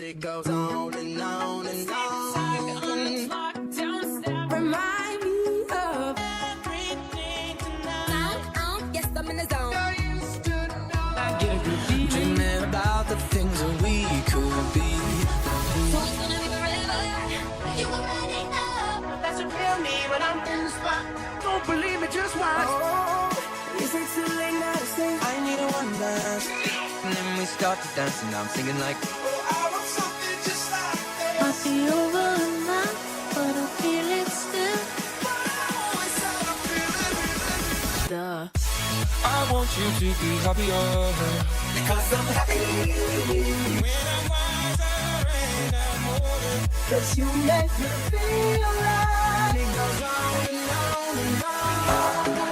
It goes on and on and on. Remind me of everything tonight. Yes, I'm in the zone. Dreaming about the things that we could be. So it's gonna be forever. You already know. That's a real me when I'm in the spot. Don't believe me, just watch. Oh, is it too late now to say I need a one dance? And then we start to dance and I'm singing like, oh, I want something just like this. Might be over now, but I feel it still. Duh. I want you to be happier. Because I'm happy. When I'm wiser and I'm older. 'Cause you make me feel like it goes on and on and on.